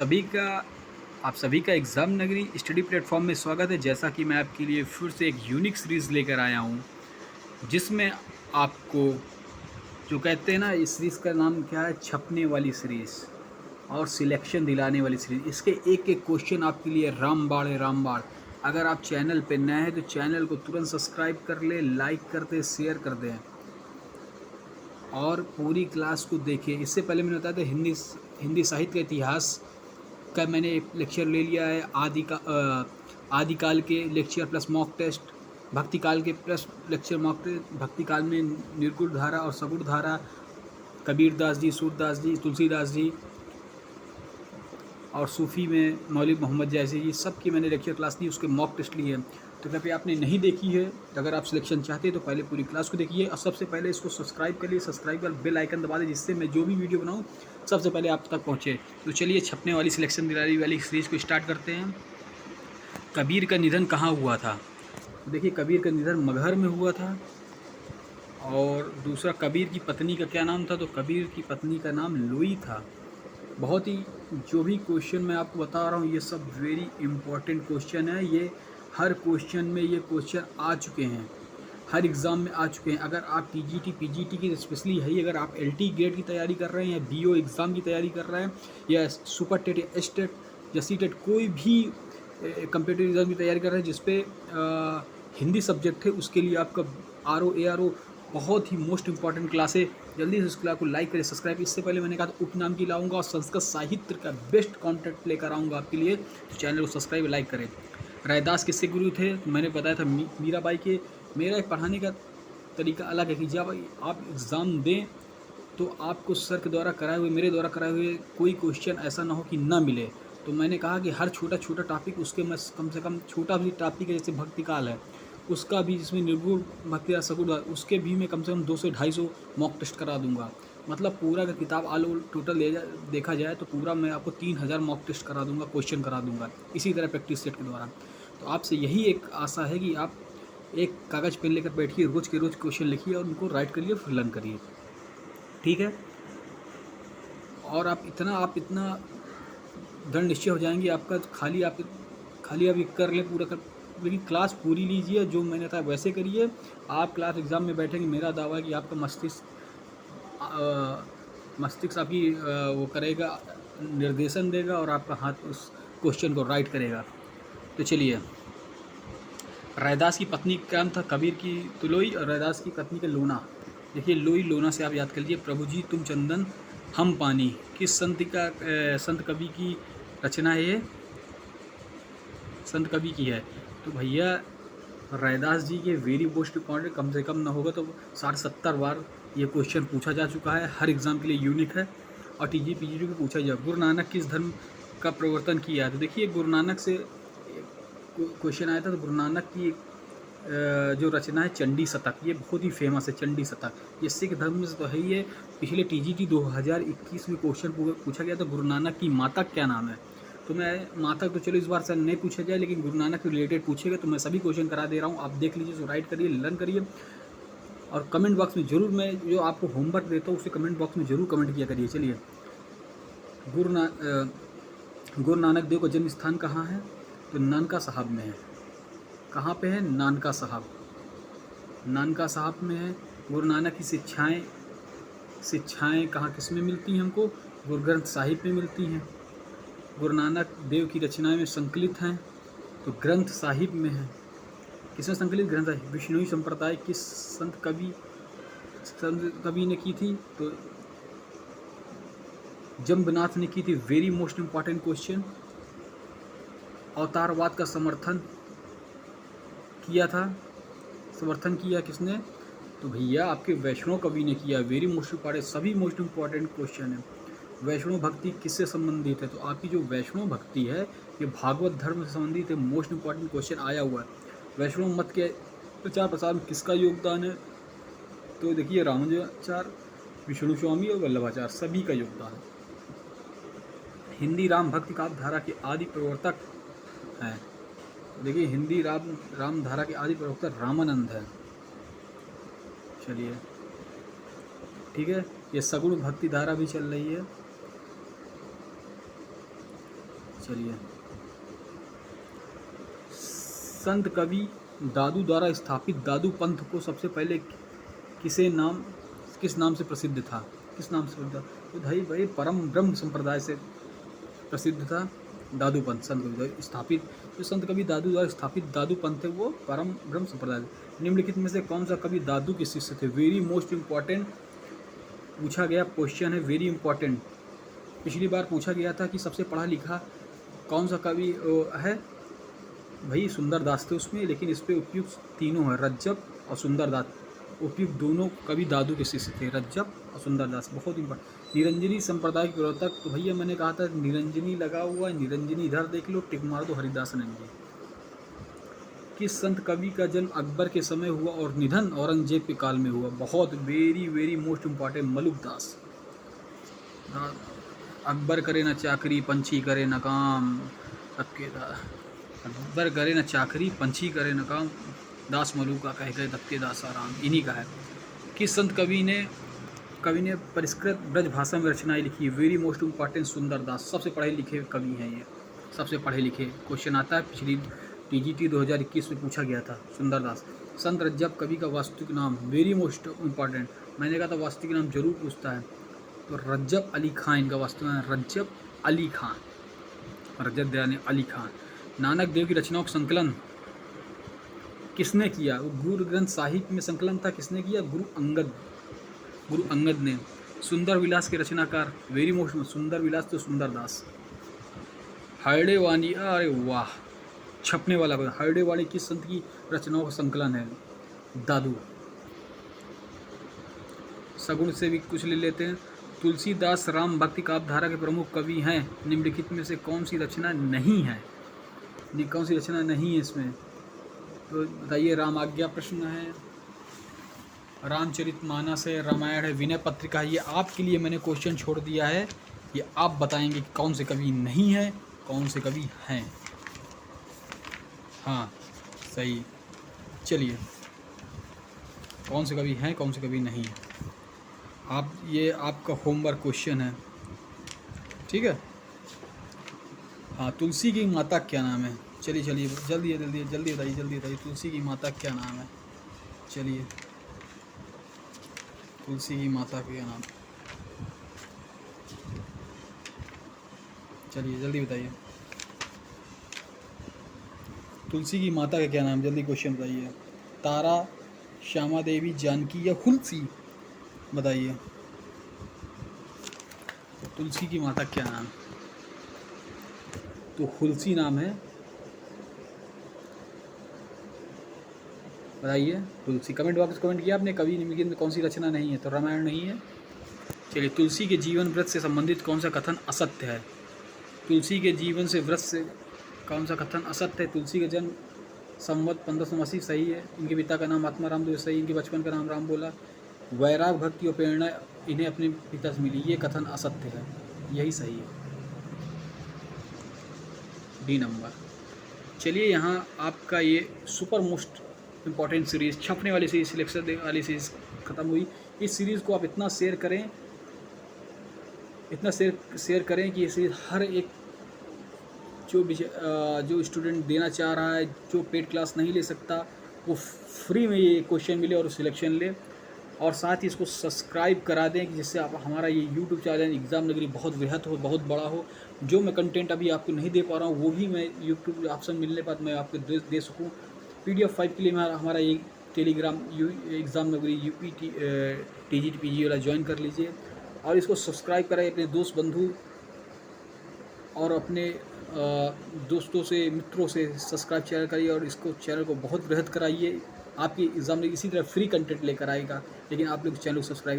सभी का आप सभी का एग्ज़ाम नगरी स्टडी प्लेटफॉर्म में स्वागत है। जैसा कि मैं आपके लिए फिर से एक यूनिक सीरीज़ लेकर आया हूँ, जिसमें आपको जो कहते हैं ना, इस सीरीज़ का नाम क्या है, छपने वाली सीरीज़ और सिलेक्शन दिलाने वाली सीरीज़। इसके एक-एक क्वेश्चन आपके लिए रामबाण है, रामबाण। अगर आप चैनल पे नए हैं तो चैनल को तुरंत सब्सक्राइब कर लें, लाइक कर दें, शेयर कर दें और पूरी क्लास को देखिए। इससे पहले मैंने बताया था हिंदी साहित्य का इतिहास का मैंने एक लेक्चर ले लिया है। आदिकाल के लेक्चर प्लस मॉक टेस्ट, भक्ति काल के प्लस लेक्चर मॉक टेस्ट, भक्ति काल में निर्गुण धारा और सगुण धारा, कबीरदास जी, सूरदास जी, तुलसीदास जी और सूफ़ी में मौलवी मोहम्मद जैसे जी, सब की मैंने लेक्चर क्लास ली, उसके मॉक टेस्ट लिए हैं। तो कृपया आपने नहीं देखी है तो अगर आप सिलेक्शन चाहते हैं तो पहले पूरी क्लास को देखिए और सबसे पहले इसको सब्सक्राइब करिए, सब्सक्राइब कर बेल आइकन दबा दें, जिससे मैं जो भी वीडियो बनाऊँ सबसे पहले आप तक पहुँचे। तो चलिए छपने वाली सिलेक्शन दिलाने वाली सीरीज़ को स्टार्ट करते हैं। कबीर का निधन कहाँ हुआ था? देखिए, कबीर का निधन मगहर में हुआ था। और दूसरा, कबीर की पत्नी का क्या नाम था? तो कबीर की पत्नी का नाम लोई था। बहुत ही, जो भी क्वेश्चन मैं आपको बता रहा हूँ ये सब वेरी इंपॉर्टेंट क्वेश्चन है। ये हर क्वेश्चन में ये क्वेश्चन आ चुके हैं, हर एग्ज़ाम में आ चुके हैं। अगर आप टीजीटी पीजीटी की स्पेशली है, अगर आप एलटी ग्रेड की तैयारी कर रहे हैं या बीओ एग्ज़ाम की तैयारी कर रहे हैं या सुपर टेट या एस्टेट या सीटेट, कोई भी कंप्यूटर एग्ज़ाम की तैयारी कर रहे हैं जिसपे हिंदी सब्जेक्ट है, उसके लिए आपका R O A R O बहुत ही मोस्ट इंपॉर्टेंट क्लास है। जल्दी से उस क्लास को लाइक करें, सब्सक्राइब। इससे पहले मैंने कहा था उपनाम की लाऊंगा और संस्कृत साहित्य का बेस्ट कॉन्टेंट लेकर आऊँगा आपके लिए, तो चैनल को सब्सक्राइब और लाइक करें। रैदास किससे गुरु थे? मैंने बताया था मीराबाई के। मेरा पढ़ाने का तरीका अलग है कि जब आप एग्ज़ाम दें तो आपको सर के द्वारा कराए हुए, मेरे द्वारा कराए हुए कोई क्वेश्चन ऐसा ना हो कि ना मिले। तो मैंने कहा कि हर छोटा छोटा टॉपिक, उसके मैं कम से कम छोटा भी टॉपिक है, जैसे भक्ति काल है, उसका भी, जिसमें निर्गुण भक्ति या सगुण, उसके भी मैं कम से कम 200 से 250 मॉक टेस्ट करा दूंगा। मतलब पूरा अगर किताब आल ओवर टोटल देखा जाए तो पूरा मैं आपको 3000 मॉक टेस्ट करा दूंगा, क्वेश्चन करा दूंगा, इसी तरह प्रैक्टिस सेट के द्वारा। तो आपसे यही एक आशा है कि आप एक कागज़ पेन लेकर बैठिए, रोज़ के रोज़ क्वेश्चन लिखिए और उनको राइट करिए, फिर लर्न करिए, ठीक है। और आप इतना दृढ़ निश्चय हो जाएंगे आपका, तो खाली आप ये कर लें, पूरा कर, लेकिन क्लास पूरी लीजिए, जो मैंने बताया वैसे करिए। आप क्लास एग्ज़ाम में बैठेंगे, मेरा दावा है कि आपका मस्तिष्क आपकी वो करेगा, निर्देशन देगा और आपका हाथ उस क्वेश्चन को राइट करेगा। तो चलिए, रैदास की पत्नी का नाम था कबीर की तो लोई, और रैदास की पत्नी का लोना। देखिए, लोई लोना से आप याद कर लीजिए। प्रभु जी तुम चंदन हम पानी, किस संत कवि की रचना है ये? संत कवि की है। तो भैया, रैदास जी के वेरी मोस्ट इंपॉर्टेंट, कम से कम ना होगा तो 60-70 बार ये क्वेश्चन पूछा जा चुका है, हर एग्ज़ाम के लिए यूनिक है और टीजी पीजीटी को पूछा जाए। गुरु नानक किस धर्म का प्रवर्तन किया है? तो देखिए, गुरु नानक से क्वेश्चन आया था। तो गुरु नानक की जो रचना है चंडी शतक, ये बहुत ही फेमस है, चंडी शतक। ये सिख धर्म से तो है ही है। पिछले टीजीटी 2021 में क्वेश्चन पूछा गया था, गुरु नानक की माता क्या नाम है? तो मैं माता तो चलो इस बार से नहीं पूछा जाए, लेकिन गुरु नानक के रिलेटेड पूछेगा तो मैं सभी क्वेश्चन करा दे रहा हूँ। आप देख लीजिए, सो राइट करिए, लर्न करिए और कमेंट बॉक्स में जरूर, मैं जो आपको होमवर्क देता हूँ उसे कमेंट बॉक्स में जरूर कमेंट किया करिए। चलिए, गुरु नानक देव का जन्म स्थान कहाँ है? तो नानका साहब में है। कहाँ पे है? नानका साहब, नानका साहब में है। गुरु नानक की शिक्षाएँ कहाँ किस में मिलती हैं हमको? गुरु ग्रंथ साहिब में मिलती हैं। गुरु नानक देव की रचनाएं में संकलित हैं तो ग्रंथ साहिब में है। किसमें संकलित? ग्रंथ साहिब। विष्णुई संप्रदाय किस संत कवि ने की थी? तो जम्बनाथ ने की थी। Very most important question. अवतारवाद का समर्थन किया किसने? तो भैया आपके वैष्णव कवि ने किया। वेरी मोस्ट इंपॉर्टेंट, सभी मोस्ट इंपॉर्टेंट क्वेश्चन है। वैष्णव भक्ति किससे संबंधित है? तो आपकी जो वैष्णव भक्ति है ये भागवत धर्म से संबंधित है। मोस्ट इंपॉर्टेंट क्वेश्चन आया हुआ है। वैष्णव मत के प्रचार प्रसार में किसका योगदान है? तो देखिए, रामानुजाचार्य, विष्णु स्वामी और वल्लभाचार्य, सभी का योगदान है। हिंदी राम भक्ति काव्य धारा के आदि प्रवर्तक हैं। देखिए, हिंदी राम धारा के आदि प्रवर्तक रामानंद है। चलिए, ठीक है। ये सगुण भक्ति धारा भी चल रही है। चलिए, संत कवि दादू द्वारा स्थापित दादू पंथ को सबसे पहले किस नाम से प्रसिद्ध था? किस नाम से प्रसिद्ध था? तो भाई परम ब्रह्म संप्रदाय से प्रसिद्ध था दादू पंथ। संत कवि द्वारा स्थापित, जो संत कवि दादू द्वारा स्थापित दादू पंथ है वो परम ब्रह्म संप्रदाय। निम्नलिखित में से कौन सा कवि दादू के शिष्य थे? वेरी मोस्ट इम्पॉर्टेंट पूछा गया क्वेश्चन है, वेरी इंपॉर्टेंट। पिछली बार पूछा गया था कि सबसे पढ़ा लिखा कौन सा कवि है, भाई सुंदरदास थे उसमें, लेकिन इस पे उपयुक्त तीनों हैं, रज्जब और सुंदरदास। उपयुक्त दोनों कवि दादू के शिष्य थे, रज्जब और सुंदरदास। बहुत इंपॉर्टेंट। निरंजनी संप्रदाय के प्रवर्तक, तो भैया मैंने कहा था निरंजनी लगा हुआ है, निरंजनी इधर देख लो, टिक मार दो, हरिदास नंदी। किस संत कवि का जन्म अकबर के समय हुआ और निधन औरंगजेब के काल में हुआ? बहुत very most important, Malukdas. Akbar करे न चाकरी, पंछी करे न काम, अकबर करे न चाकरी, पंछी करे न काम, दास मलुका कह गए दत्ते दासाराम, इन्हीं का है। किस संत कवि ने परिष्कृत ब्रज भाषा में रचनाएं लिखी? Very most important, Sundardas. सबसे पढ़े लिखे कवि हैं ये, सबसे पढ़े लिखे। क्वेश्चन आता है, पिछली TGT 2021 में पूछा गया था, सुंदरदास। संत रज्जब कवि का वास्तविक नाम? वेरी मोस्ट इम्पॉर्टेंट, मैंने कहा था वास्तविक नाम जरूर पूछता है, तो रज्जब अली खान इनका वास्तविक नाम, रज्जब अली खान, रज्जब दयानी अली खान। नानक देव की रचनाओं का संकलन किसने किया? गुरु ग्रंथ साहिब में संकलन था, किसने किया? गुरु अंगद ने। सुंदर विलास के रचनाकार? वेरी मोस्ट, सुंदर विलास तो सुंदरदास। हरडे वाणी, अरे वाह, छपने वाला। हरडे वाणी किस संत की रचनाओं का संकलन है? दादू। सगुण से भी कुछ ले लेते हैं। तुलसीदास राम भक्ति काव्यधारा के प्रमुख कवि हैं। निम्नलिखित में से कौन सी रचना नहीं है? कौन सी रचना नहीं है इसमें? तो बताइए। राम आज्ञा प्रश्न है, रामचरितमानस है, रामायण है, विनय पत्रिका है। ये आपके लिए मैंने क्वेश्चन छोड़ दिया है, ये आप बताएंगे कि कौन से कवि नहीं है, कौन से कवि हैं। हाँ सही, चलिए, कौन से कवि हैं, कौन से कवि नहीं है, आप, ये आपका होमवर्क क्वेश्चन है, ठीक है। हाँ, तुलसी की माता क्या नाम है? चलिए जल्दी बताइए, तुलसी की माता क्या नाम है? चलिए, तुलसी की माता का क्या नाम? चलिए जल्दी बताइए, तुलसी की माता का क्या नाम? जल्दी क्वेश्चन बताइए। तारा, श्यामा देवी, जानकी या हुलसी? बताइए, तुलसी की माता क्या नाम? तो हुलसी नाम है, बताइए। तुलसी, कमेंट बॉक्स कमेंट किया आपने, कवि निम्नलिखित में कौन सी रचना नहीं है? तो रामायण नहीं है। चलिए, तुलसी के जीवन व्रत से संबंधित कौन सा कथन असत्य है? तुलसी के जीवन से व्रत से कौन सा कथन असत्य है? तुलसी का जन्म संवत 1580 सही है। इनके पिता का नाम आत्मा राम देव सही। इनके बचपन का नाम राम बोला। वैराग भक्ति और प्रेरणा इन्हें अपने पिता से मिली, ये कथन असत्य है, यही सही है, डी नंबर। चलिए, यहाँ आपका ये सुपर मोस्ट इम्पॉर्टेंट सीरीज़, छपने वाली सीरीज, सिलेक्शन वाली सीरीज़ ख़त्म हुई। इस सीरीज़ को आप इतना शेयर करें, इतना शेयर करें कि ये सीरीज़ हर एक जो स्टूडेंट देना चाह रहा है, जो पेड क्लास नहीं ले सकता, वो फ्री में ये क्वेश्चन मिले और सिलेक्शन ले। और साथ ही इसको सब्सक्राइब करा दें कि जिससे आप हमारा ये यूट्यूब चैनल एग्ज़ाम नगरी बहुत वृहत हो, बहुत बड़ा हो। जो मैं कंटेंट अभी आपको नहीं दे पा रहा हूँ, वो भी मैं यूट्यूब ऑप्शन मिलने के बाद मैं आपको दे सकूँ। PDF 5 के लिए हमारा ये टेलीग्राम एग्ज़ाम नगरी UP TGT PG वाला ज्वाइन कर लीजिए और इसको सब्सक्राइब कराइए। अपने दोस्त बंधु और अपने दोस्तों से, मित्रों से सब्सक्राइब चैनल करिए और इसको चैनल को बहुत वृहद कराइए। आपकी एग्ज़ाम में इसी तरह फ्री कंटेंट लेकर आएगा, लेकिन आप लोग चैनल को सब्सक्राइब